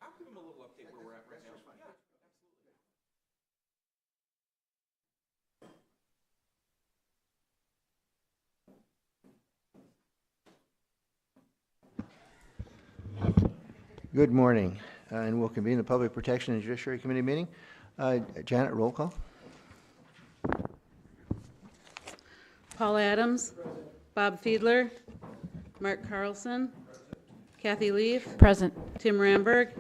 I'll give them a little update where we're at right now. Yeah, absolutely. Good morning, and we'll convene the Public Protection and Judiciary Committee meeting. Janet, roll call. Paul Adams. Present. Bob Fiedler. Mark Carlson. Present. Kathy Leaf. Present. Tim Ramberg.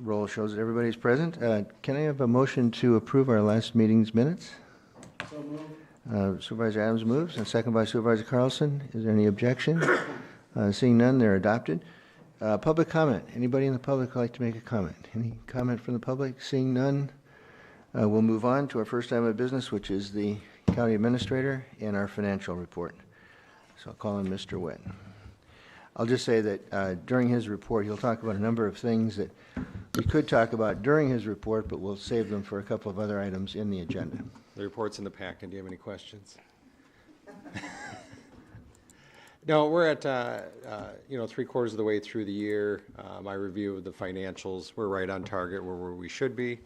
Roll shows that everybody's present. Can I have a motion to approve our last meeting's minutes? So moved. Supervisor Adams moves, and second by Supervisor Carlson. Is there any objection? Seeing none, they're adopted. Public comment. Anybody in the public would like to make a comment? Any comment from the public? Seeing none, we'll move on to our first item of business, which is the County Administrator and our financial report. So I'll call on Mr. Witt. I'll just say that during his report, he'll talk about a number of things that we could talk about during his report, but we'll save them for a couple of other items in the agenda. The report's in the packet. Do you have any questions? No, we're at 3/4 of the way through the year. My review of the financials, we're right on target where we should be.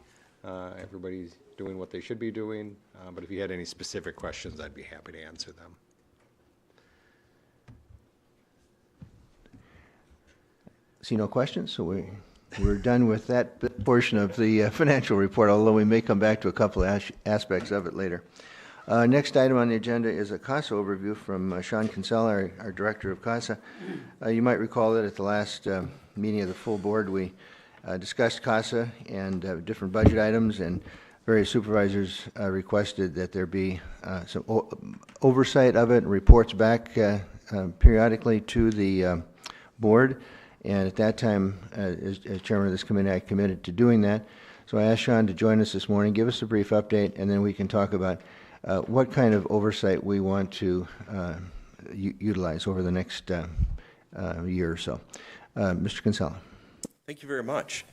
Everybody's doing what they should be doing. But if you had any specific questions, I'd be happy to answer them. See no questions, so we're done with that portion of the financial report, although we may come back to a couple of aspects of it later. Next item on the agenda is a CASA overview from Sean Kinsella, our Director of CASA. You might recall that at the last meeting of the full board, we discussed CASA and different budget items, and various supervisors requested that there be some oversight of it and reports back periodically to the board. And at that time, as chairman of this committee, I committed to doing that. So I asked Sean to join us this morning, give us a brief update, and then we can talk about what kind of oversight we want to utilize over the next year or so. Mr. Kinsella. thank you very much.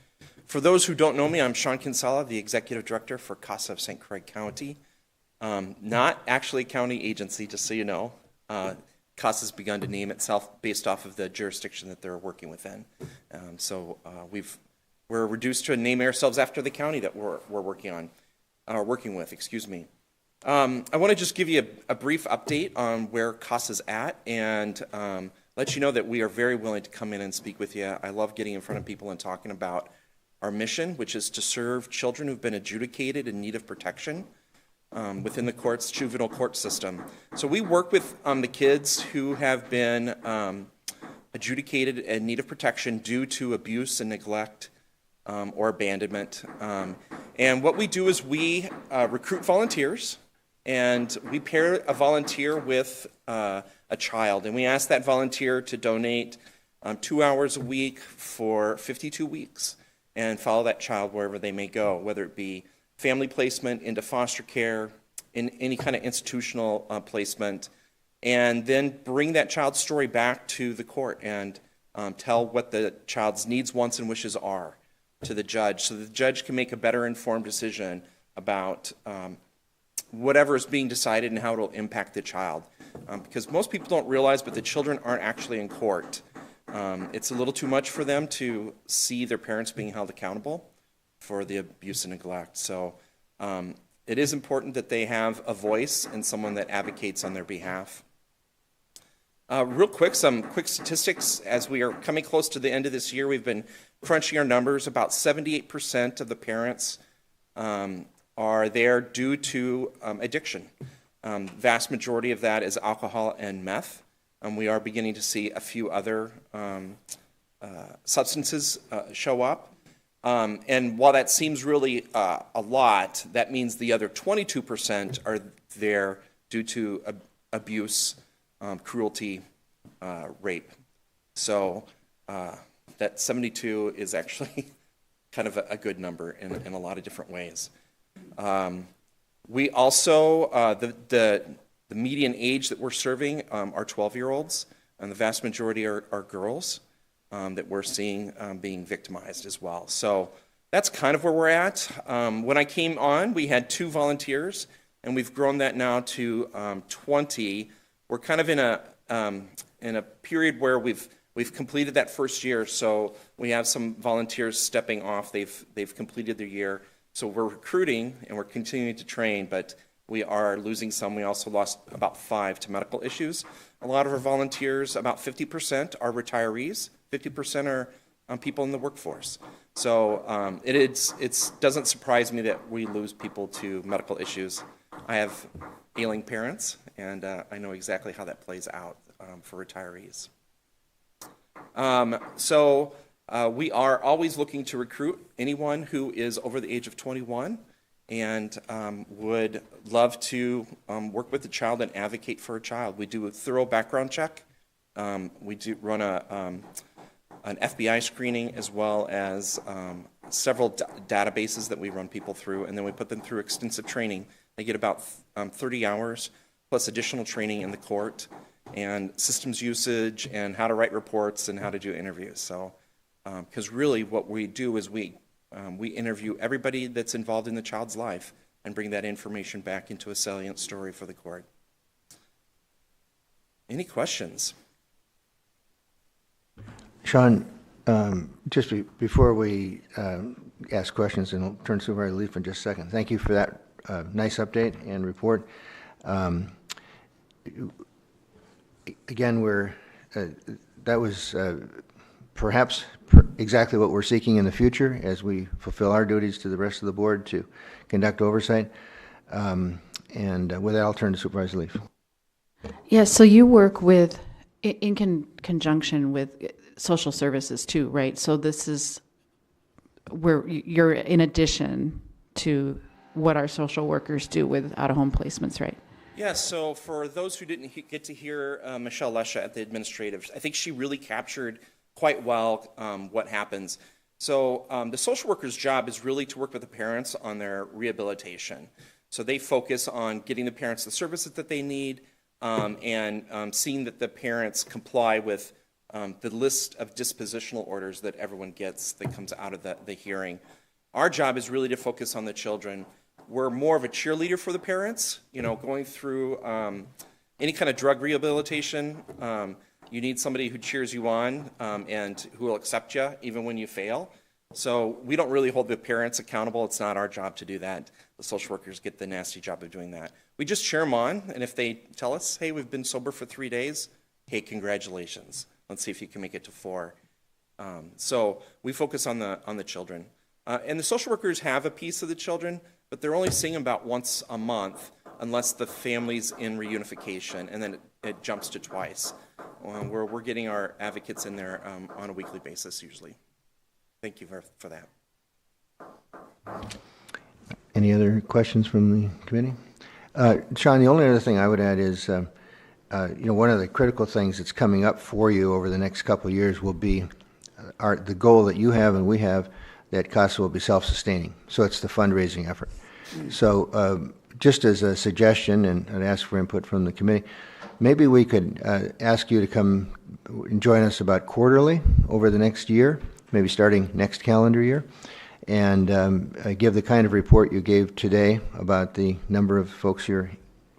For those who don't know me, I'm Sean Kinsella, the Executive Director for CASA of St. Croix County. Not actually a county agency, just so you know. CASA's begun to name itself based off of the jurisdiction that they're working within. We're reduced to name ourselves after the county that we're working with, excuse me. I want to just give you a brief update on where CASA's at and let you know that we are very willing to come in and speak with you. I love getting in front of people and talking about our mission, which is to serve children who've been adjudicated in need of protection within the courts, juvenile court system. So we work with the kids who have been adjudicated in need of protection due to abuse and neglect or abandonment. And what we do is we recruit volunteers, and we pair a volunteer with a child, and we ask that volunteer to donate 2 hours a week for 52 weeks and follow that child wherever they may go, whether it be family placement, into foster care, in any kind of institutional placement, and then bring that child's story back to the court and tell what the child's needs, wants, and wishes are to the judge, so the judge can make a better informed decision about whatever is being decided and how it will impact the child. Because most people don't realize, but the children aren't actually in court. It's a little too much for them to see their parents being held accountable for the abuse and neglect. So it is important that they have a voice and someone that advocates on their behalf. Real quick, some quick statistics. As we are coming close to the end of this year, we've been crunching our numbers. About 78% of the parents are there due to addiction. Vast majority of that is alcohol and meth. We are beginning to see a few other substances show up. And while that seems really a lot, that means the other 22% are there due to abuse, cruelty, rape. So that 72 is actually kind of a good number in a lot of different ways. We also, the median age that we're serving are 12-year-olds, and the vast majority are girls that we're seeing being victimized as well. So that's kind of where we're at. When I came on, we had 2 volunteers, and we've grown that now to 20. We're kind of in in a period where we've completed that first year, so we have some volunteers stepping off. They've completed their year, so we're recruiting and we're continuing to train, but we are losing some. We also lost about 5 to medical issues. A lot of our volunteers, about 50%, are retirees. 50% are people in the workforce. So it doesn't surprise me that we lose people to medical issues. I have ailing parents, and I know exactly how that plays out for retirees. We are always looking to recruit anyone who is over the age of 21 and would love to work with a child and advocate for a child. We do a thorough background check. We do run an FBI screening, as well as several databases that we run people through, and then we put them through extensive training. They get about 30 hours plus additional training in the court and systems usage and how to write reports and how to do interviews. So, because really what we do is we interview everybody that's involved in the child's life and bring that information back into a salient story for the court. Any questions? Sean, just before we ask questions, and I'll turn to Supervisor Leaf in just a second. Thank you for that nice update and report. Again, that was perhaps exactly what we're seeking in the future as we fulfill our duties to the rest of the board to conduct oversight. And with that, I'll turn to Supervisor Leaf. Yes, so you work with, in conjunction with social services too, right? So this is where you're in addition to what our social workers do with out-of-home placements, right? Yes, so for those who didn't get to hear Michelle Lesha at the administrative, I think she really captured quite well what happens. So the social worker's job is really to work with the parents on their rehabilitation. So they focus on getting the parents the services that they need and seeing that the parents comply with the list of dispositional orders that everyone gets that comes out of the hearing. Our job is really to focus on the children. We're more of a cheerleader for the parents, going through any kind of drug rehabilitation. You need somebody who cheers you on and who will accept you even when you fail. So we don't really hold the parents accountable. It's not our job to do that. The social workers get the nasty job of doing that. We just cheer them on, and if they tell us, hey, we've been sober for 3 days, hey, congratulations. Let's see if you can make it to 4. So we focus on the children. And the social workers have a piece of the children, but they're only seeing about once a month unless the family's in reunification, and then it jumps to twice. Where we're getting our advocates in there on a weekly basis usually. Thank you for that. Any other questions from the committee? Sean, the only other thing I would add is, one of the critical things that's coming up for you over the next couple of years will be the goal that you have and we have that CASA will be self-sustaining. So it's the fundraising effort. So just as a suggestion, and I'd ask for input from the committee, maybe we could ask you to come and join us about quarterly over the next year, maybe starting next calendar year, and give the kind of report you gave today about the number of folks you're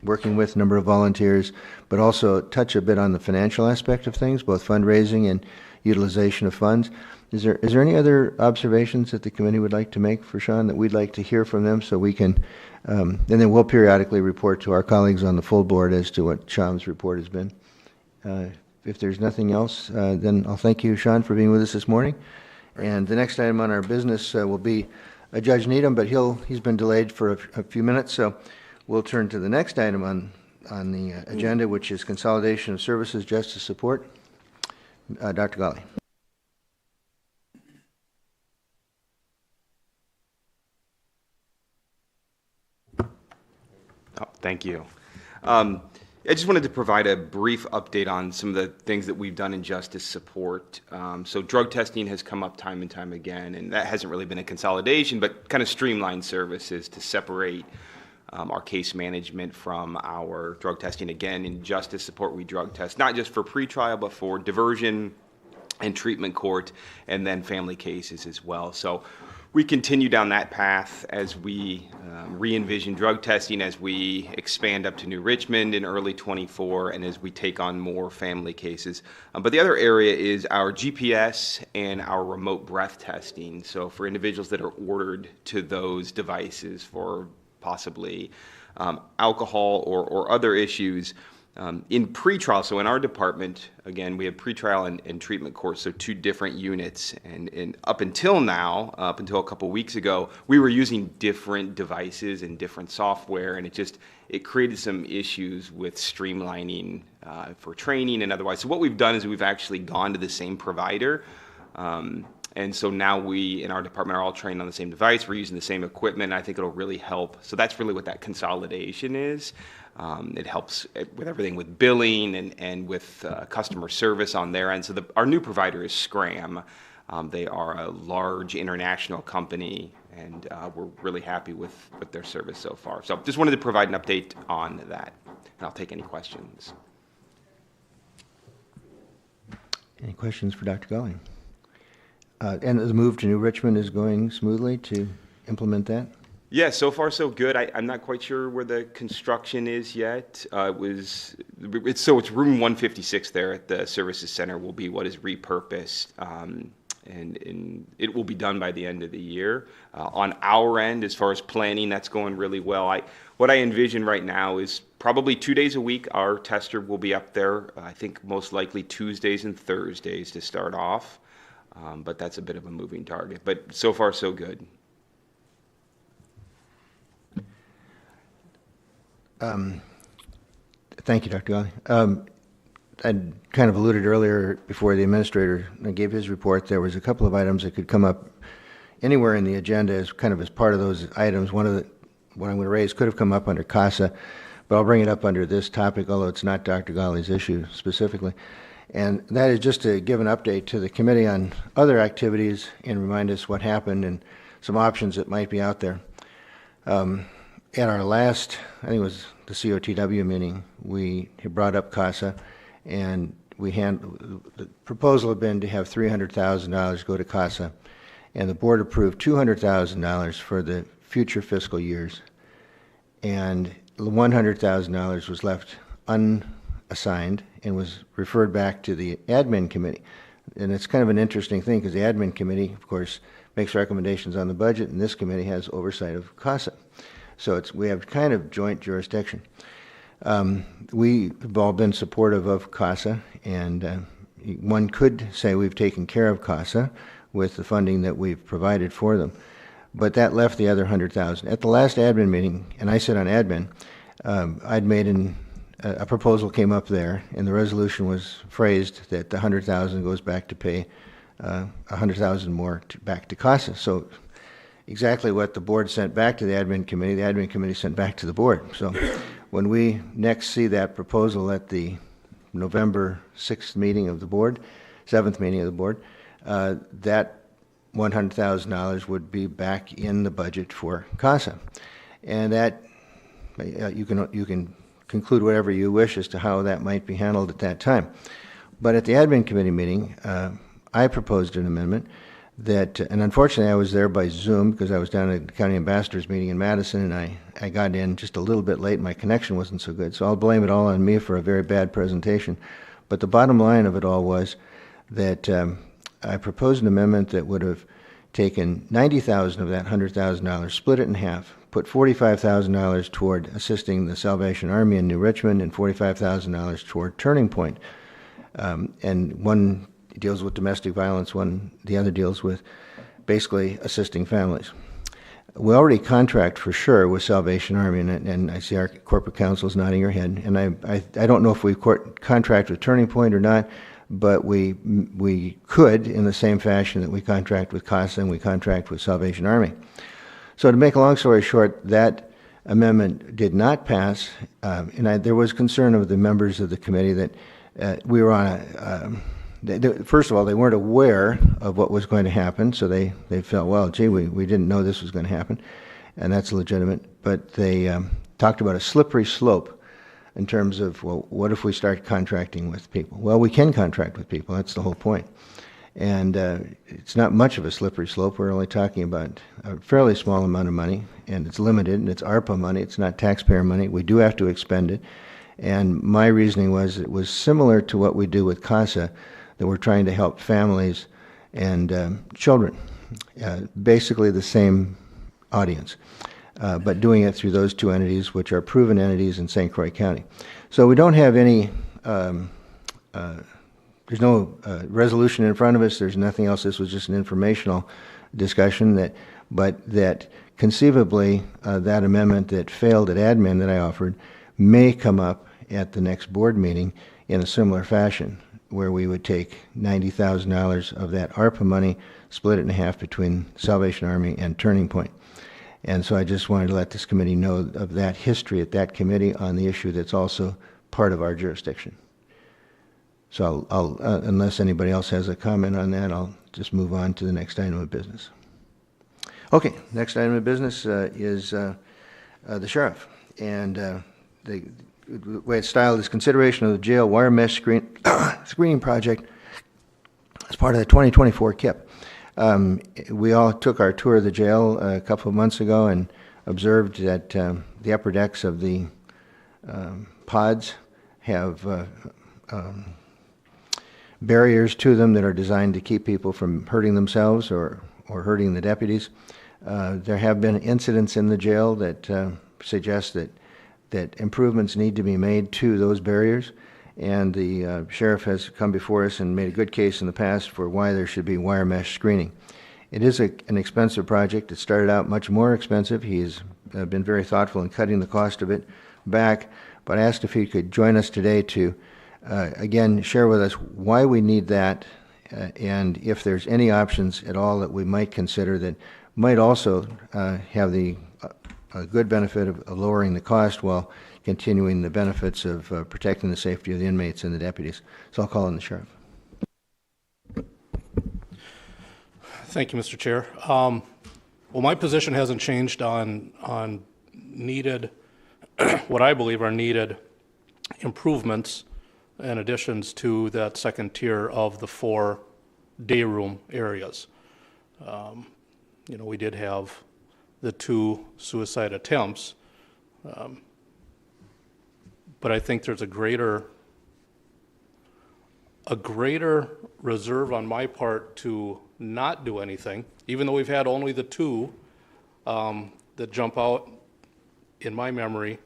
working with, number of volunteers, but also touch a bit on the financial aspect of things, both fundraising and utilization of funds. Is there any other observations that the committee would like to make for Sean that we'd like to hear from them so we can, and then we'll periodically report to our colleagues on the full board as to what Sean's report has been. If there's nothing else, then I'll thank you, Sean, for being with us this morning. And the next item on our business will be Judge Needham, but he's been delayed for a few minutes, so we'll turn to the next item on the agenda, which is consolidation of services, justice support. Dr. Ghali. Oh, thank you. I just wanted to provide a brief update on some of the things that we've done in justice support. So drug testing has come up time and time again, and that hasn't really been a consolidation, but kind of streamlined services to separate our case management from our drug testing. Again, in justice support, we drug test, not just for pretrial, but for diversion and treatment court, and then family cases as well. So we continue down that path as we re-envision drug testing, as we expand up to New Richmond in early '24, and as we take on more family cases. But the other area is our GPS and our remote breath testing. So for individuals that are ordered to those devices for possibly alcohol or other issues, in pretrial, so in our department, again, we have pretrial and treatment courts, so 2 different units. And up until now, up until a couple weeks ago, we were using different devices and different software, and it created some issues with streamlining for training and otherwise. So what we've done is we've actually gone to the same provider. And so now we, in our department, are all trained on the same device. We're using the same equipment. I think it'll really help. So that's really what that consolidation is. It helps with everything with billing and with customer service on their end. So our new provider is Scram. They are a large international company, and we're really happy with their service so far. So just wanted to provide an update on that, and I'll take any questions. Any questions for Dr. Gully? And the move to New Richmond is going smoothly to implement that? Yeah, so far so good. I'm not quite sure where the construction is yet. It's room 156 there at the services center will be what is repurposed, and it will be done by the end of the year. On our end, as far as planning, that's going really well. What I envision right now is probably 2 days a week our tester will be up there. I think most likely Tuesdays and Thursdays to start off. But that's a bit of a moving target. But so far, so good. Thank you, Dr. Gully. I kind of alluded earlier before the administrator gave his report, there was a couple of items that could come up anywhere in the agenda as kind of as part of those items. What I'm going to raise could have come up under CASA, but I'll bring it up under this topic, although it's not Dr. Gully's issue specifically. And that is just to give an update to the committee on other activities and remind us what happened and some options that might be out there. At our last, I think it was the COTW meeting, we brought up CASA, and the proposal had been to have $300,000 go to CASA, and the board approved $200,000 for the future fiscal years, and $100,000 was left unassigned and was referred back to the admin committee. And it's kind of an interesting thing because the admin committee, of course, makes recommendations on the budget, and this committee has oversight of CASA. So we have kind of joint jurisdiction. We've all been supportive of CASA, and one could say we've taken care of CASA with the funding that we've provided for them. But that left the other $100,000. At the last admin meeting, and I sit on admin, I'd made a proposal came up there, and the resolution was phrased that the $100,000 goes back to pay $100,000 more back to CASA. So exactly what the board sent back to the admin committee sent back to the board. So when we next see that proposal at the November 6th meeting of the board, 7th meeting of the board, that $100,000 would be back in the budget for CASA. And that, you can conclude whatever you wish as to how that might be handled at that time. But at the admin committee meeting, I proposed an amendment that, and unfortunately I was there by Zoom because I was down at the county ambassadors meeting in Madison, and I got in just a little bit late. My connection wasn't so good, so I'll blame it all on me for a very bad presentation. But the bottom line of it all was that I proposed an amendment that would have taken $90,000 of that $100,000, split it in half, put $45,000 toward assisting the Salvation Army in New Richmond and $45,000 toward Turning Point. And one deals with domestic violence, the other deals with basically assisting families. We already contract for sure with Salvation Army, and I see our corporate counsel is nodding her head. And I don't know if we contract with Turning Point or not, but we could in the same fashion that we contract with CASA and we contract with Salvation Army. So to make a long story short, that amendment did not pass, and there was concern of the members of the committee that we were on first of all, they weren't aware of what was going to happen, so they felt, well, gee, we didn't know this was going to happen, and that's legitimate. But they talked about a slippery slope in terms of, well, what if we start contracting with people? Well, we can contract with people. That's the whole point. And it's not much of a slippery slope. We're only talking about a fairly small amount of money, and it's limited, and it's ARPA money. It's not taxpayer money. We do have to expend it. And my reasoning was it was similar to what we do with CASA, that we're trying to help families and children, basically the same audience, but doing it through those two entities, which are proven entities in St. Croix County. So we don't have any, there's no resolution in front of us. There's nothing else. This was just an informational discussion but that conceivably that amendment that failed at admin that I offered may come up at the next board meeting in a similar fashion, where we would take $90,000 of that ARPA money, split it in half between Salvation Army and Turning Point. And so I just wanted to let this committee know of that history at that committee on the issue that's also part of our jurisdiction. So I'll unless anybody else has a comment on that, I'll just move on to the next item of business. Okay, next item of business is the sheriff. And the way it's styled is consideration of the jail wire mesh screening project as part of the 2024 KIP. We all took our tour of the jail a couple of months ago and observed that the upper decks of the pods have barriers to them that are designed to keep people from hurting themselves or hurting the deputies. There have been incidents in the jail that suggest that improvements need to be made to those barriers, and the sheriff has come before us and made a good case in the past for why there should be wire mesh screening. It is an expensive project. It started out much more expensive. He's been very thoughtful in cutting the cost of it back, but I asked if he could join us today to again share with us why we need that and if there's any options at all that we might consider that might also have the a good benefit of lowering the cost while continuing the benefits of protecting the safety of the inmates and the deputies. So I'll call on the sheriff. Thank you, Mr. Chair. Well, my position hasn't changed on needed, what I believe are needed improvements and additions to that second tier of the 4 day room areas. We did have the 2 suicide attempts, but I think there's a greater reserve on my part to not do anything, even though we've had only the 2 that jump out in my memory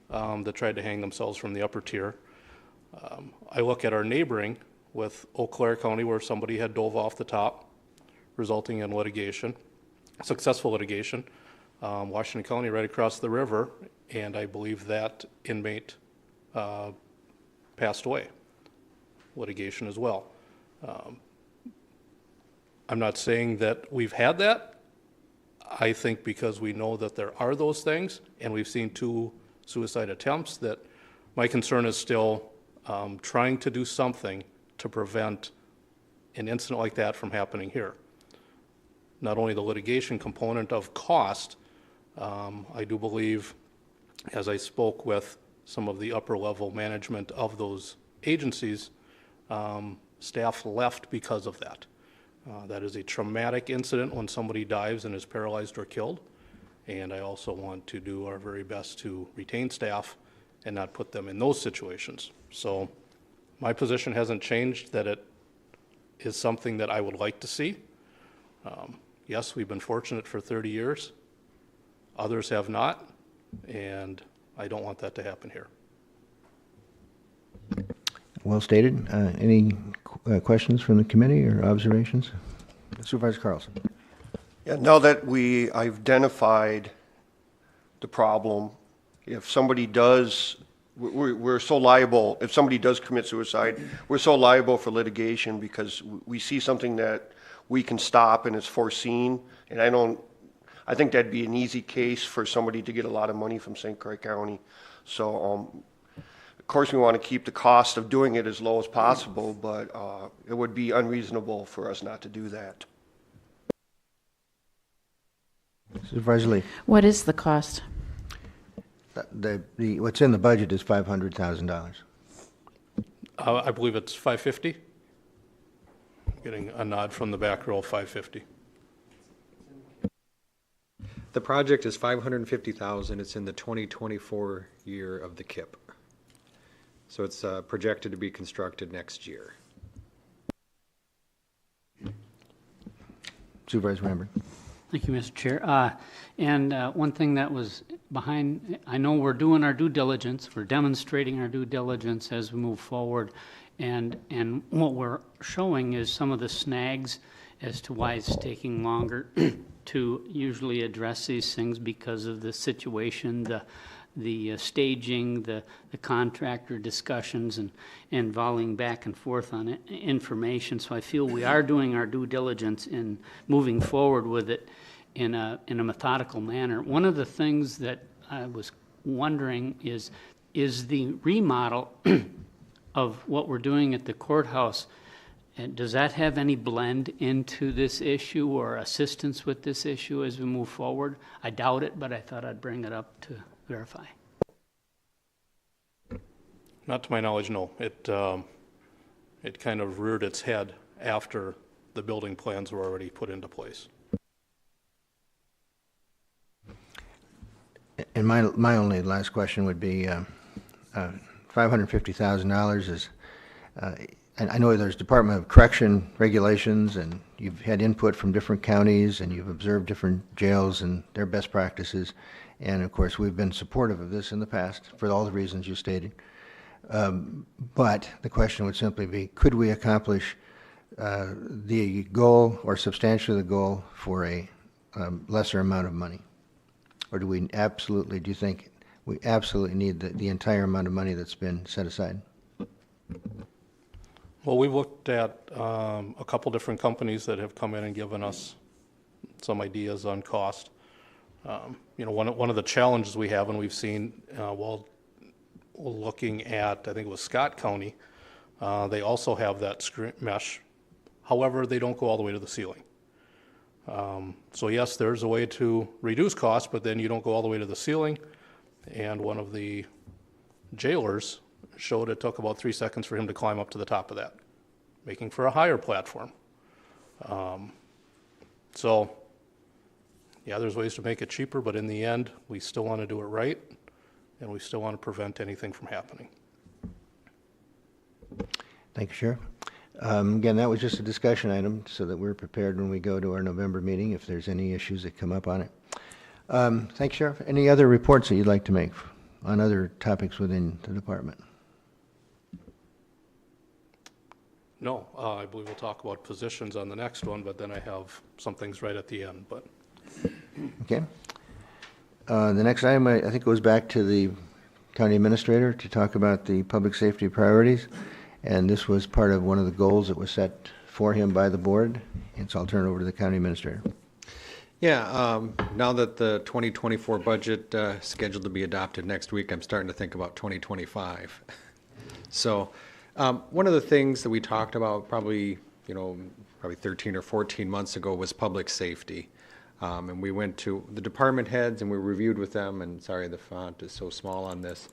that tried to hang themselves from the upper tier. I look at our neighboring with Eau Claire County, where somebody had dove off the top, resulting in litigation, successful litigation. Washington County right across the river, and I believe that inmate passed away. Litigation as well. I'm not saying that we've had that. I think because we know that there are those things, and we've seen 2 suicide attempts, that my concern is still trying to do something to prevent an incident like that from happening here. Not only the litigation component of cost, I do believe, as I spoke with some of the upper level management of those agencies, staff left because of that. That is a traumatic incident when somebody dives and is paralyzed or killed, and I also want to do our very best to retain staff and not put them in those situations. So my position hasn't changed, that it is something that I would like to see. Yes, we've been fortunate for 30 years. Others have not, and I don't want that to happen here. Well stated. Any questions from the committee or observations? Supervisor Carlson. Yeah, now that we identified the problem, if somebody does, we're so liable, if somebody does commit suicide, we're so liable for litigation because we see something that we can stop and it's foreseen, and I think that'd be an easy case for somebody to get a lot of money from St. Croix County. So, of course, we want to keep the cost of doing it as low as possible, but it would be unreasonable for us not to do that. Supervisor Lee. What is the cost? What's in the budget is $500,000. I believe it's 550. Getting a nod from the back row, 550. The project is $550,000. It's in the 2024 year of the KIP. So it's projected to be constructed next year. Supervisor Ramberg. Thank you, Mr. Chair. And one thing that was behind, I know we're doing our due diligence, we're demonstrating our due diligence as we move forward. And what we're showing is some of the snags as to why it's taking longer to usually address these things because of the situation, the staging, the contractor discussions, and volleying back and forth on information. So I feel we are doing our due diligence in moving forward with it in a methodical manner. One of the things that I was wondering is the remodel of what we're doing at the courthouse, and does that have any blend into this issue or assistance with this issue as we move forward? I doubt it, but I thought I'd bring it up to verify. Not to my knowledge, no. It kind of reared its head after the building plans were already put into place. And my only last question would be, $550,000 is, and I know there's Department of Correction regulations, and you've had input from different counties, and you've observed different jails and their best practices. And of course, we've been supportive of this in the past for all the reasons you stated. But the question would simply be, could we accomplish the goal or substantially the goal for a lesser amount of money? Or do you think we absolutely need the entire amount of money that's been set aside? Well, we've looked at a couple different companies that have come in and given us some ideas on cost. One of the challenges we have, and we've seen while looking at, I think it was Scott County, they also have that mesh. However, they don't go all the way to the ceiling. So yes, there's a way to reduce costs, but then you don't go all the way to the ceiling. And one of the jailers showed it took about 3 seconds for him to climb up to the top of that, making for a higher platform. So yeah, there's ways to make it cheaper, but in the end, we still want to do it right, and we still want to prevent anything from happening. Thank you, Sheriff. Again, that was just a discussion item so that we're prepared when we go to our November meeting if there's any issues that come up on it. Thanks, Sheriff. Any other reports that you'd like to make on other topics within the department? No, I believe we'll talk about positions on the next one, but then I have some things right at the end. But okay. The next item, I think, goes back to the county administrator to talk about the public safety priorities. And this was part of one of the goals that was set for him by the board. And so I'll turn it over to the county administrator. Yeah, now that the 2024 budget scheduled to be adopted next week, I'm starting to think about 2025. So one of the things that we talked about probably 13 or 14 months ago was public safety. And we went to the department heads and we reviewed with them, and sorry, the font is so small on this.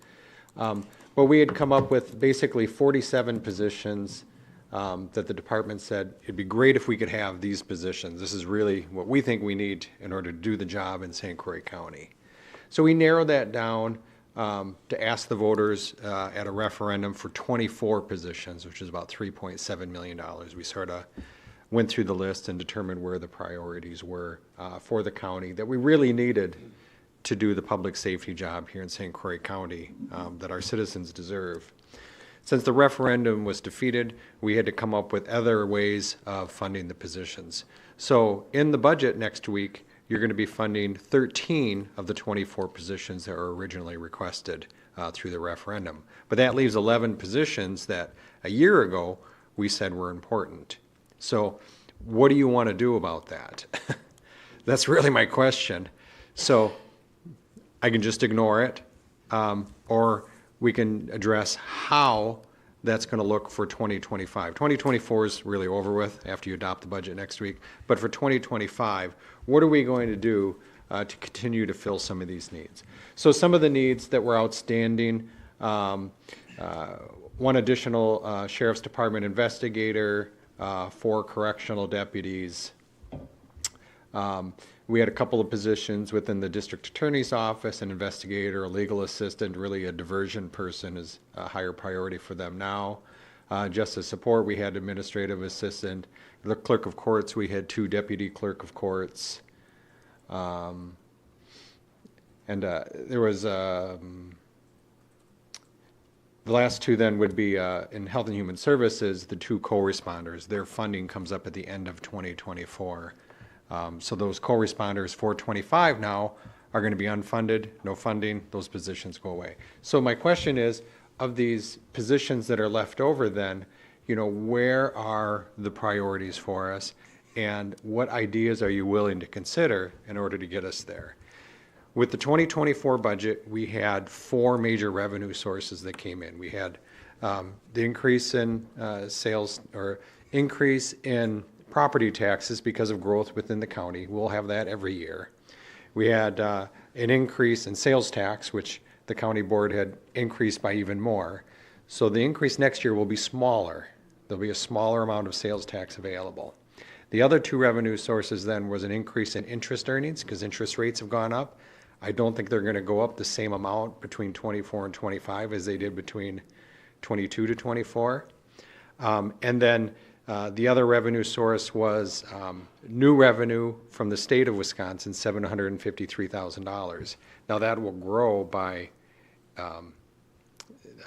But we had come up with basically 47 positions that the department said, it'd be great if we could have these positions. This is really what we think we need in order to do the job in St. Croix County. So we narrowed that down to ask the voters at a referendum for 24 positions, which is about $3.7 million. We sort of went through the list and determined where the priorities were for the county that we really needed to do the public safety job here in St. Croix County that our citizens deserve. Since the referendum was defeated, we had to come up with other ways of funding the positions. So in the budget next week, you're going to be funding 13 of the 24 positions that were originally requested through the referendum. But that leaves 11 positions that a year ago we said were important. So what do you want to do about that? That's really my question. So I can just ignore it, or we can address how that's going to look for 2025. 2024 is really over with after you adopt the budget next week. But for 2025, what are we going to do to continue to fill some of these needs? So some of the needs that were outstanding, one additional Sheriff's Department investigator, 4 correctional deputies. We had a couple of positions within the district attorney's office, an investigator, a legal assistant, really a diversion person is a higher priority for them now. Justice support, we had administrative assistant. The clerk of courts, we had 2 deputy clerk of courts. There was, the last 2 then would be in Health and Human Services, the 2 co-responders. Their funding comes up at the end of 2024. So those co-responders for 25 now are going to be unfunded, no funding, those positions go away. So my question is, of these positions that are left over then, where are the priorities for us, and what ideas are you willing to consider in order to get us there? With the 2024 budget, we had 4 major revenue sources that came in. We had the increase in sales, or increase in property taxes because of growth within the county. We'll have that every year. We had an increase in sales tax, which the county board had increased by even more. So the increase next year will be smaller. There'll be a smaller amount of sales tax available. The other 2 revenue sources then was an increase in interest earnings because interest rates have gone up. I don't think they're going to go up the same amount between 24 and 25 as they did between 22 to 24. And then the other revenue source was new revenue from the state of Wisconsin, $753,000. Now that will grow by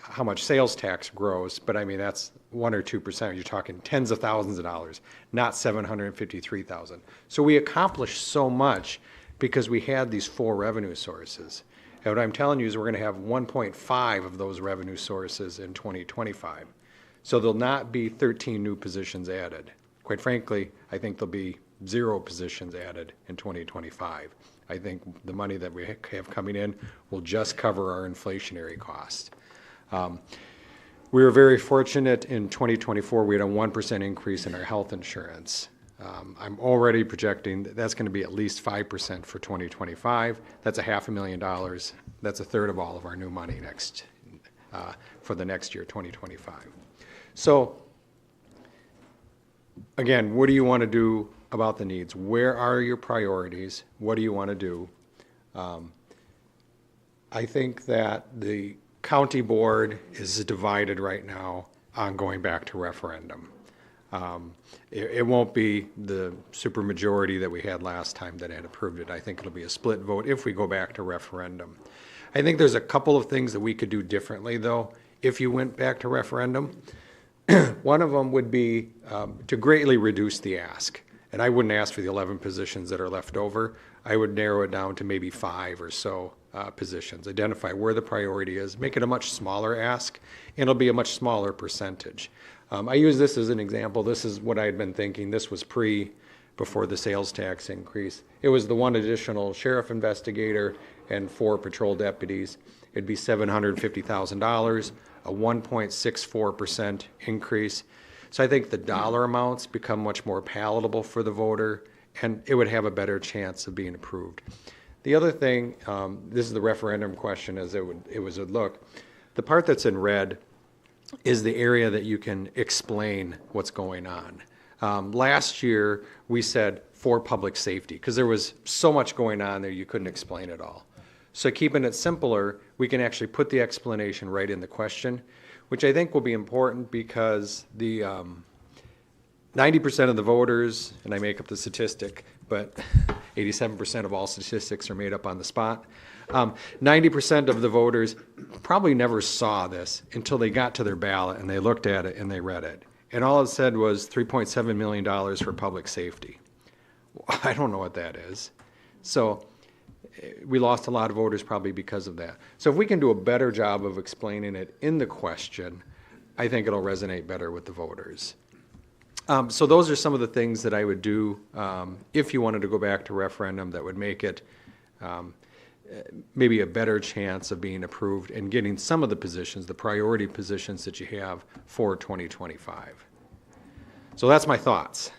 how much sales tax grows, but I mean that's 1 or 2%. You're talking tens of thousands of dollars, not $753,000. So we accomplished so much because we had these 4 revenue sources. And what I'm telling you is we're going to have 1.5 of those revenue sources in 2025. So there'll not be 13 new positions added. Quite frankly, I think there'll be 0 positions added in 2025. I think the money that we have coming in will just cover our inflationary costs. We were very fortunate in 2024, we had a 1% increase in our health insurance. I'm already projecting that's going to be at least 5% for 2025. That's $500,000. That's a third of all of our new money for the next year, 2025. So again, what do you want to do about the needs? Where are your priorities? What do you want to do? I think that the county board is divided right now on going back to referendum. It won't be the supermajority that we had last time that had approved it. I think it'll be a split vote if we go back to referendum. I think there's a couple of things that we could do differently, though, if you went back to referendum. One of them would be to greatly reduce the ask. And I wouldn't ask for the 11 positions that are left over. I would narrow it down to maybe 5 or so positions. Identify where the priority is, make it a much smaller ask, and it'll be a much smaller percentage. I use this as an example. This is what I had been thinking. This was before the sales tax increase. It was the 1 additional sheriff investigator and 4 patrol deputies. It'd be $750,000, a 1.64% increase. So I think the dollar amounts become much more palatable for the voter, and it would have a better chance of being approved. The other thing, this is the referendum question as it would look. The part that's in red is the area that you can explain what's going on. Last year, we said for public safety, because there was so much going on there you couldn't explain it all. So keeping it simpler, we can actually put the explanation right in the question, which I think will be important because the 90% of the voters, and I make up the statistic, but 87% of all statistics are made up on the spot. 90% of the voters probably never saw this until they got to their ballot and they looked at it and they read it. And all it said was $3.7 million for public safety. I don't know what that is. So we lost a lot of voters probably because of that. So if we can do a better job of explaining it in the question, I think it'll resonate better with the voters. So those are some of the things that I would do if you wanted to go back to referendum that would make it maybe a better chance of being approved and getting some of the positions, the priority positions that you have for 2025. So that's my thoughts.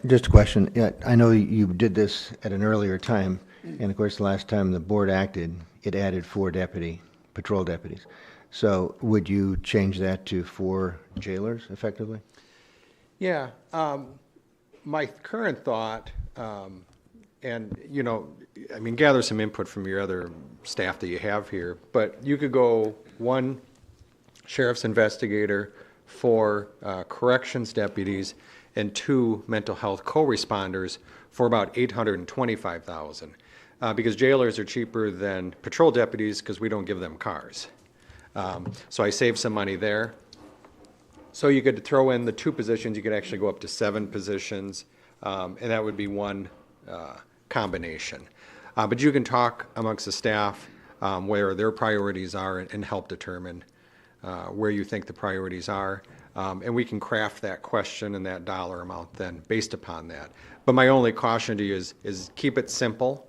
Just a question. Yeah, I know you did this at an earlier time, and of course, the last time the board acted, it added 4 patrol deputies. So would you change that to 4 jailers effectively? Yeah, my current thought, and, you know, I mean, gather some input from your other staff that you have here, but you could go 1 sheriff's investigator, 4 corrections deputies, and 2 mental health co-responders for about $825,000. Because jailers are cheaper than patrol deputies because we don't give them cars. So I saved some money there. So you could throw in the 2 positions, you could actually go up to 7 positions, and that would be one combination. But you can talk amongst the staff where their priorities are and help determine where you think the priorities are. And we can craft that question and that dollar amount then based upon that. But my only caution to you is keep it simple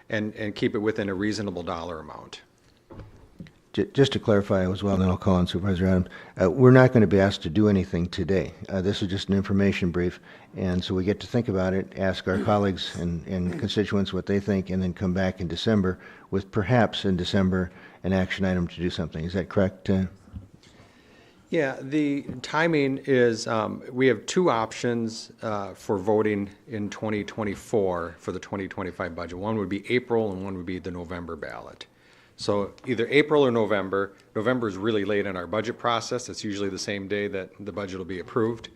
and keep it within a reasonable dollar amount. Just to clarify as well, then I'll call on Supervisor Adams. We're not going to be asked to do anything today. This is just an information brief, and so we get to think about it, ask our colleagues and constituents what they think, and then come back in December with perhaps in December an action item to do something. Is that correct? Yeah, the timing is, we have 2 options for voting in 2024 for the 2025 budget. One would be April and one would be the November ballot. So either April or November. November is really late in our budget process. It's usually the same day that the budget will be approved.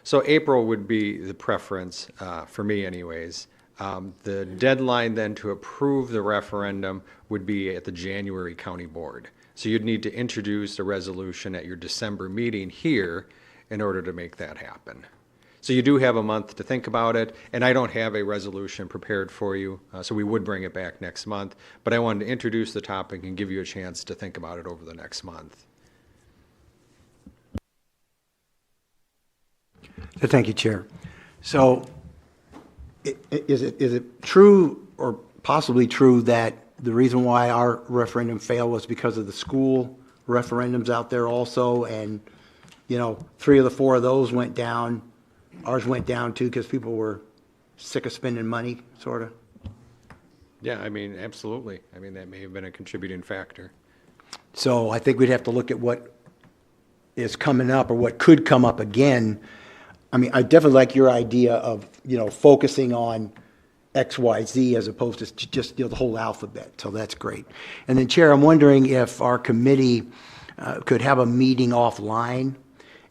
So April would be the preference for me anyways. The deadline then to approve the referendum would be at the January county board. So you'd need to introduce a resolution at your December meeting here in order to make that happen. So you do have a month to think about it, and I don't have a resolution prepared for you, so we would bring it back next month. But I wanted to introduce the topic and give you a chance to think about it over the next month. Thank you, Chair. So is it true or possibly true that the reason why our referendum failed was because of the school referendums out there also? And, you know, 3 of the 4 of those went down. Ours went down too because people were sick of spending money, sort of. Yeah, I mean, absolutely. I mean, that may have been a contributing factor. So I think we'd have to look at what is coming up or what could come up again. I mean, I definitely like your idea of, you know, focusing on X, Y, Z as opposed to just, you know, the whole alphabet. So that's great. And then, Chair, I'm wondering if our committee could have a meeting offline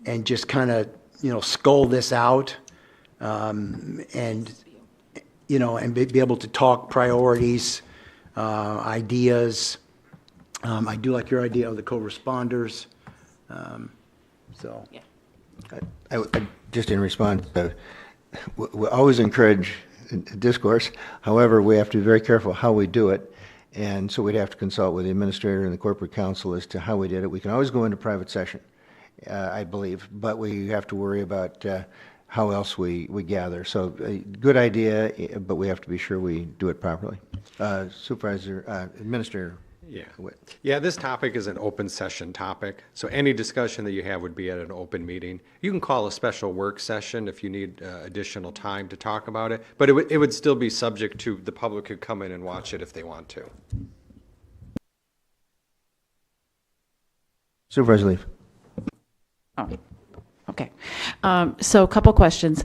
and just kind of, you know, skull this out and, you know, and be able to talk priorities, ideas. I do like your idea of the co-responders. So. Yeah. I just in response, we always encourage discourse. However, we have to be very careful how we do it. And so we'd have to consult with the administrator and the corporate counsel as to how we did it. We can always go into private session, I believe, but we have to worry about how else we gather. So good idea, but we have to be sure we do it properly. Administrator. Yeah. Yeah, this topic is an open session topic. So any discussion that you have would be at an open meeting. You can call a special work session if you need additional time to talk about it, but it would still be subject to the public could come in and watch it if they want to. Supervisor Leaf. Oh, okay. So a couple questions.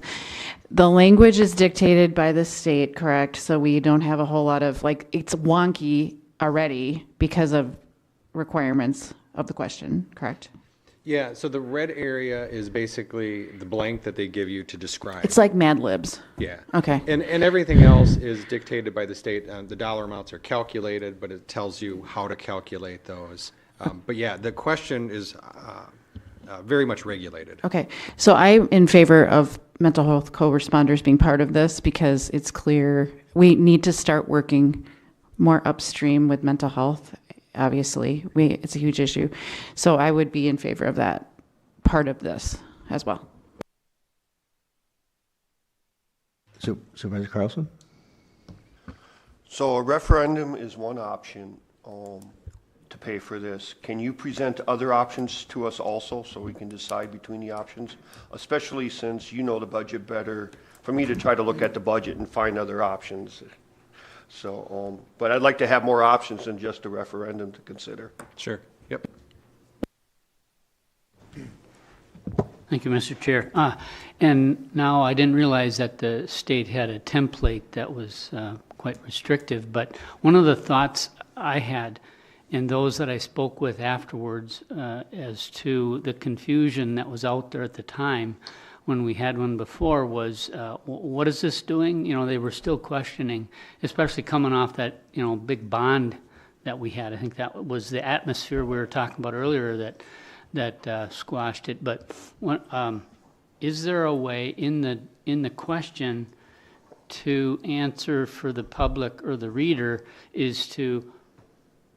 The language is dictated by the state, correct? So we don't have a whole lot of, like, it's wonky already because of requirements of the question, correct? Yeah, so the red area is basically the blank that they give you to describe. It's like Mad Libs. Yeah. Okay. And everything else is dictated by the state. The dollar amounts are calculated, but it tells you how to calculate those. But yeah, the question is very much regulated. Okay. So I'm in favor of mental health co-responders being part of this because it's clear we need to start working more upstream with mental health. Obviously, it's a huge issue. So I would be in favor of that part of this as well. Supervisor Carlson? So a referendum is one option to pay for this. Can you present other options to us also so we can decide between the options? Especially since you know the budget better, for me to try to look at the budget and find other options. So, but I'd like to have more options than just a referendum to consider. Sure. Yep. Thank you, Mr. Chair. And now I didn't realize that the state had a template that was quite restrictive, but one of the thoughts I had, and those that I spoke with afterwards, as to the confusion that was out there at the time when we had one before was, what is this doing? You know, they were still questioning, especially coming off that, you know, big bond that we had. I think that was the atmosphere we were talking about earlier that squashed it. But is there a way in the question to answer for the public or the reader is to,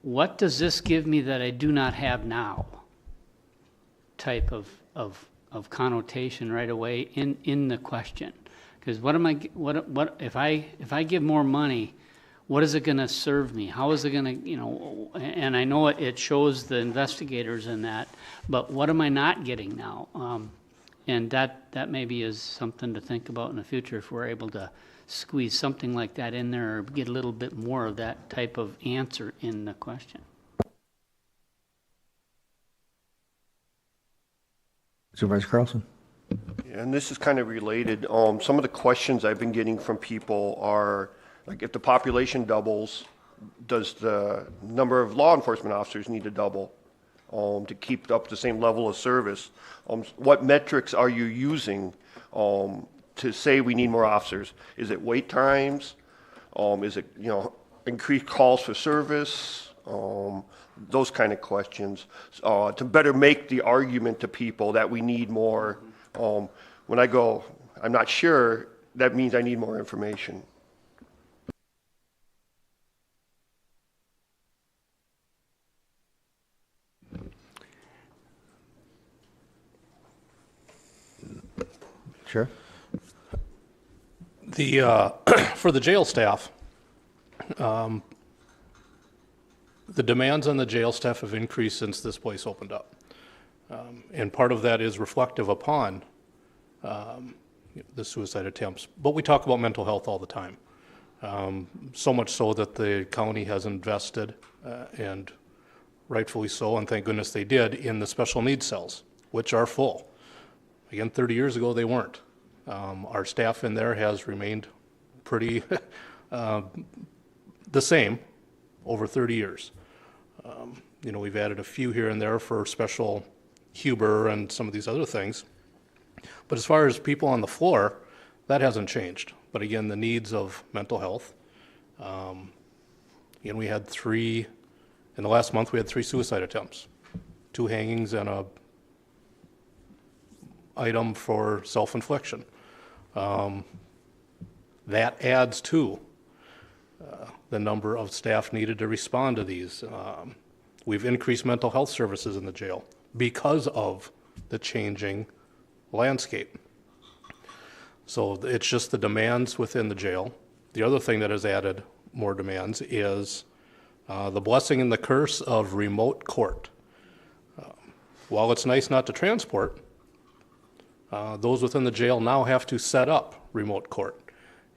what does this give me that I do not have now? Type of connotation right away in the question. Because what if I give more money, what is it going to serve me? How is it going to, you know, and I know it shows the investigators in that, but what am I not getting now? And that maybe is something to think about in the future if we're able to squeeze something like that in there or get a little bit more of that type of answer in the question. Supervisor Carlson. And this is kind of related. Some of the questions I've been getting from people are, like, if the population doubles, does the number of law enforcement officers need to double to keep up the same level of service? What metrics are you using to say we need more officers? Is it wait times? Is it, you know, increased calls for service? Those kind of questions to better make the argument to people that we need more. When I go, I'm not sure, that means I need more information. Sure. For the jail staff, the demands on the jail staff have increased since this place opened up. And part of that is reflective upon the suicide attempts. But we talk about mental health all the time. So much so that the county has invested, and rightfully so, and thank goodness they did, in the special needs cells, which are full. Again, 30 years ago, they weren't. Our staff in there has remained pretty the same over 30 years. You know, we've added a few here and there for special Huber and some of these other things. But as far as people on the floor, that hasn't changed. But again, the needs of mental health. And we had in the last month, we had 3 suicide attempts, 2 hangings and a item for self-infliction. That adds to the number of staff needed to respond to these. We've increased mental health services in the jail because of the changing landscape. So it's just the demands within the jail. The other thing that has added more demands is the blessing and the curse of remote court. While it's nice not to transport, those within the jail now have to set up remote court.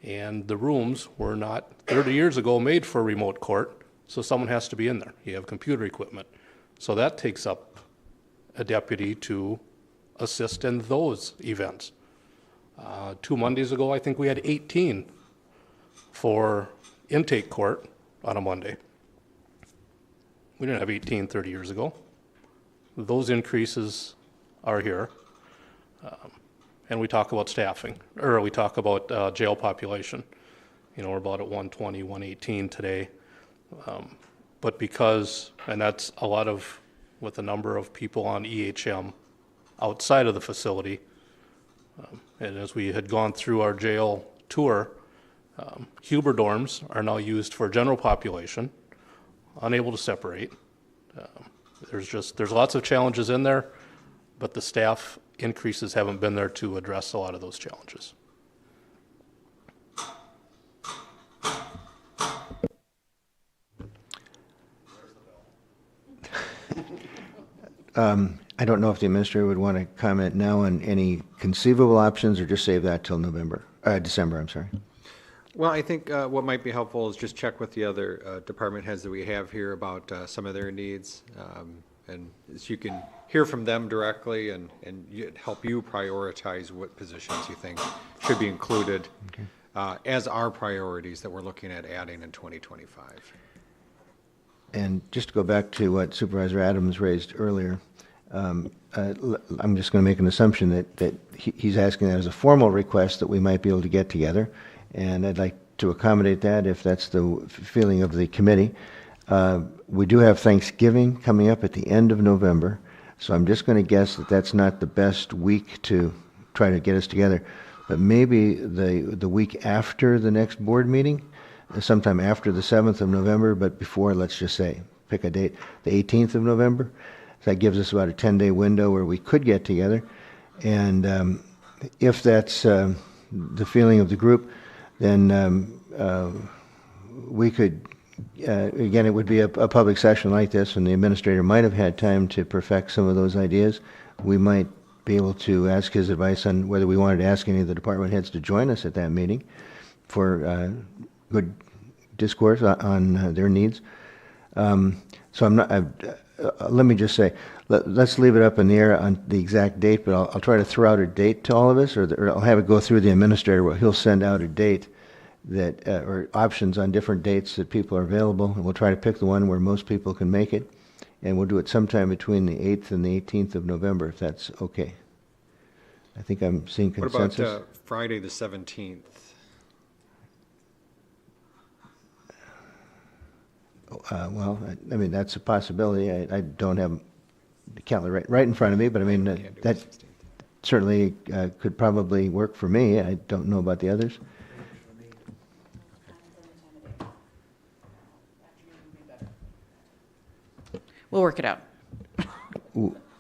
And the rooms were not 30 years ago made for remote court, so someone has to be in there. You have computer equipment. So that takes up a deputy to assist in those events. 2 Mondays ago, I think we had 18 for intake court on a Monday. We didn't have 18 30 years ago. Those increases are here. And we talk about staffing, or we talk about jail population. You know, we're about at 120, 118 today. But because, and that's a lot of, with the number of people on EHM outside of the facility, and as we had gone through our jail tour, Huber dorms are now used for general population, unable to separate. There's lots of challenges in there, but the staff increases haven't been there to address a lot of those challenges. I don't know if the administrator would want to comment now on any conceivable options or just save that till December, I'm sorry. Well, I think what might be helpful is just check with the other department heads that we have here about some of their needs. And so you can hear from them directly and help you prioritize what positions you think should be included as our priorities that we're looking at adding in 2025. And just to go back to what Supervisor Adams raised earlier, I'm just going to make an assumption that he's asking that as a formal request that we might be able to get together, and I'd like to accommodate that if that's the feeling of the committee. We do have Thanksgiving coming up at the end of November, so I'm just going to guess that that's not the best week to try to get us together, but maybe the week after the next board meeting, sometime after the 7th of November, but before, let's just say, pick a date, the 18th of November. So that gives us about a 10-day window where we could get together. And if that's the feeling of the group, then we could, again, it would be a public session like this, and the administrator might have had time to perfect some of those ideas. We might be able to ask his advice on whether we wanted to ask any of the department heads to join us at that meeting for good discourse on their needs. So I'm not. Let me just say, let's leave it up in the air on the exact date, but I'll try to throw out a date to all of us, or I'll have it go through the administrator where he'll send out a date that, or options on different dates that people are available, and we'll try to pick the one where most people can make it, and we'll do it sometime between the 8th and the 18th of November, if that's okay. I think I'm seeing consensus. What about Friday the 17th? Well, I mean, that's a possibility. I don't have the calendar right in front of me, but I mean, that certainly could probably work for me. I don't know about the others. We'll work it out.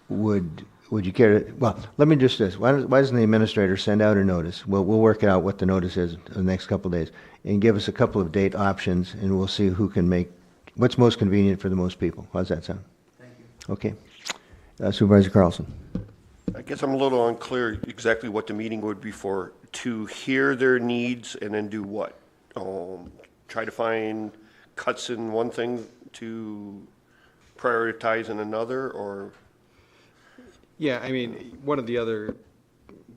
Would you care to, well, let me just this. Why doesn't the administrator send out a notice? We'll work out what the notice is in the next couple of days and give us a couple of date options, and we'll see who can make what's most convenient for the most people. How's that sound? Thank you. Okay. Supervisor Carlson. I guess I'm a little unclear exactly what the meeting would be for, to hear their needs and then do what? Try to find cuts in one thing to prioritize in another, or? Yeah, I mean, one of the other,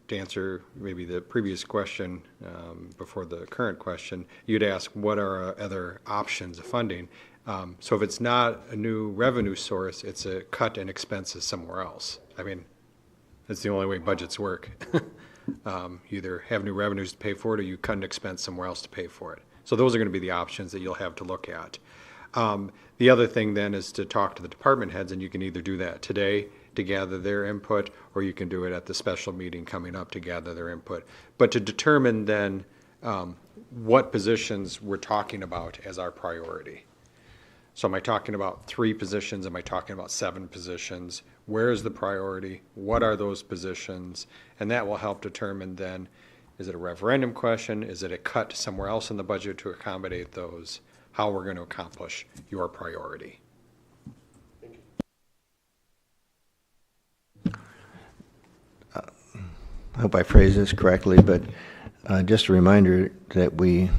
to answer maybe the previous question before the current question, you'd ask what are our other options of funding. So if it's not a new revenue source, it's a cut in expenses somewhere else. I mean, that's the only way budgets work. You either have new revenues to pay for it, or you cut an expense somewhere else to pay for it. So those are going to be the options that you'll have to look at. The other thing then is to talk to the department heads, and you can either do that today to gather their input, or you can do it at the special meeting coming up to gather their input. But to determine then what positions we're talking about as our priority. So am I talking about 3 positions? Am I talking about 7 positions? Where is the priority? What are those positions? And that will help determine then, is it a referendum question? Is it a cut somewhere else in the budget to accommodate those? How we're going to accomplish your priority. I hope I phrased this correctly, but just a reminder that we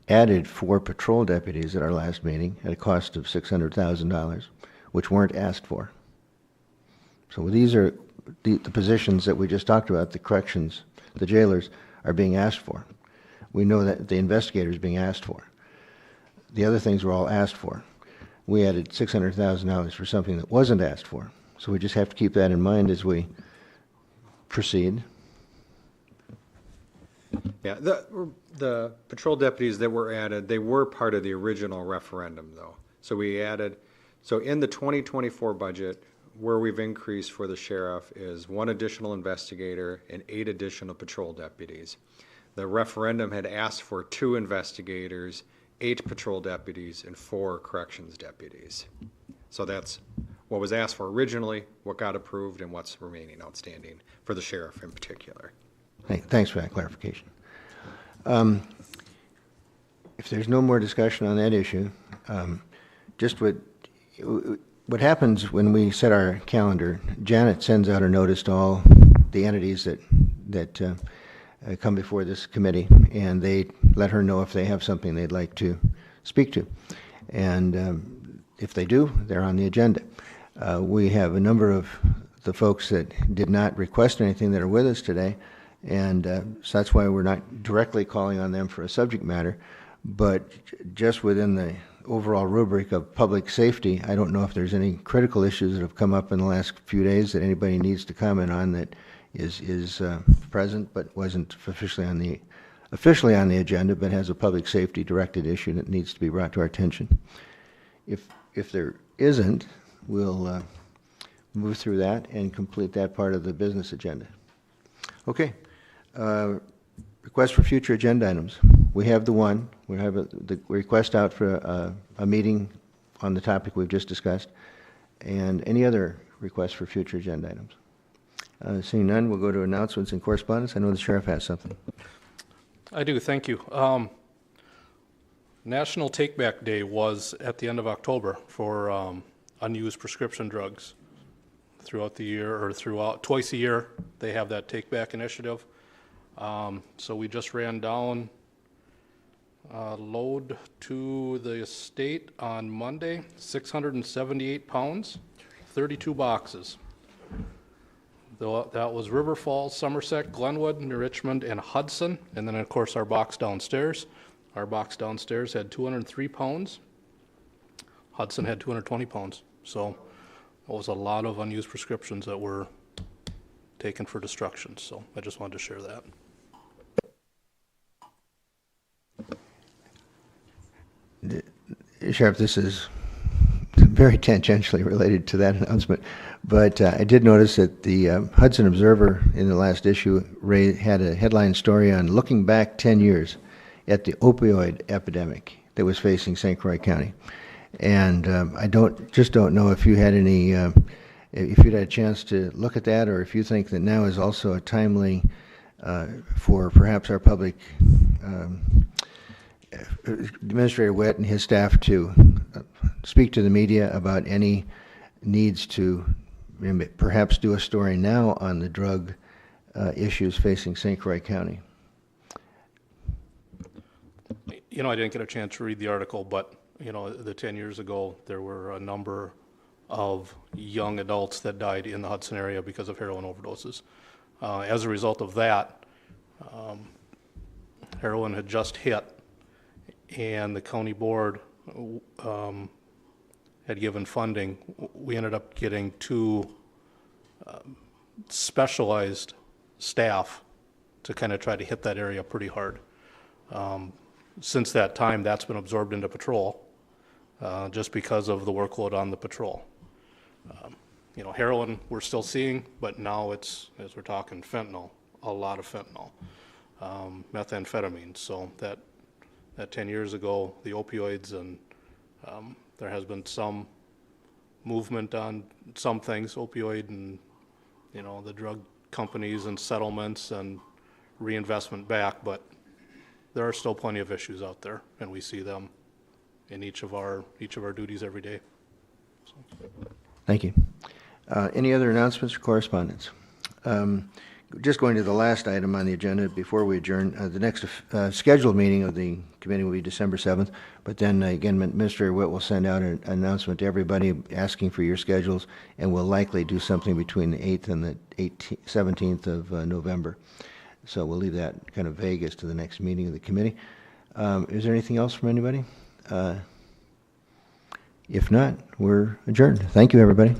added 4 patrol deputies at our last meeting at a cost of $600,000, which weren't asked for. So these are the positions that we just talked about, the corrections, the jailers, are being asked for. We know that the investigators being asked for. The other things were all asked for. We added $600,000 for something that wasn't asked for. So we just have to keep that in mind as we proceed. Yeah, the patrol deputies that were added, they were part of the original referendum, though. So we added, so in the 2024 budget, where we've increased for the sheriff is 1 additional investigator and 8 additional patrol deputies. The referendum had asked for 2 investigators, 8 patrol deputies, and 4 corrections deputies. So that's what was asked for originally, what got approved, and what's remaining outstanding for the sheriff in particular. Hey, thanks for that clarification. If there's no more discussion on that issue, just what happens when we set our calendar, Janet sends out a notice to all the entities that come before this committee, and they let her know if they have something they'd like to speak to. And if they do, they're on the agenda. We have a number of the folks that did not request anything that are with us today, and so that's why we're not directly calling on them for a subject matter. But just within the overall rubric of public safety, I don't know if there's any critical issues that have come up in the last few days that anybody needs to comment on that is present but wasn't officially on the agenda, but has a public safety directed issue that needs to be brought to our attention. If there isn't, we'll move through that and complete that part of the business agenda. Okay. Request for future agenda items. We have the one. We have the request out for a meeting on the topic we've just discussed. And any other requests for future agenda items? Seeing none, we'll go to announcements and correspondence. I know the sheriff has something. I do, thank you. National Take Back Day was at the end of October for unused prescription drugs. Throughout the year, or twice a year, they have that Take Back initiative. So we just ran down a load to the estate on Monday, 678 pounds, 32 boxes. That was River Falls, Somerset, Glenwood, New Richmond, and Hudson. And then, of course, our box downstairs. Our box downstairs had 203 pounds. Hudson had 220 pounds. So it was a lot of unused prescriptions that were taken for destruction. So I just wanted to share that. Sheriff, this is very tangentially related to that announcement, but I did notice that the Hudson Observer in the last issue had a headline story on looking back 10 years at the opioid epidemic that was facing St. Croix County. And I don't know if you had any, if you'd had a chance to look at that, or if you think that now is also a timely for perhaps our public Administrator Witt and his staff to speak to the media about any needs to perhaps do a story now on the drug issues facing St. Croix County. You know, I didn't get a chance to read the article, but, you know, the 10 years ago, there were a number of young adults that died in the Hudson area because of heroin overdoses. As a result of that, heroin had just hit, and the county board had given funding. We ended up getting 2 specialized staff to kind of try to hit that area pretty hard. Since that time, that's been absorbed into patrol just because of the workload on the patrol. You know, heroin we're still seeing, but now it's, as we're talking fentanyl, a lot of fentanyl, methamphetamine. So that 10 years ago, the opioids, and there has been some movement on some things, opioid and, you know, the drug companies and settlements and reinvestment back, but there are still plenty of issues out there, and we see them in each of our duties every day. So. Thank you. Any other announcements or correspondence? Just going to the last item on the agenda before we adjourn, the next scheduled meeting of the committee will be December 7th, but then again, Administrator Witt will send out an announcement to everybody asking for your schedules, and we'll likely do something between the 8th and the 17th of November. So we'll leave that kind of vague as to the next meeting of the committee. Is there anything else from anybody? If not, we're adjourned. Thank you, everybody.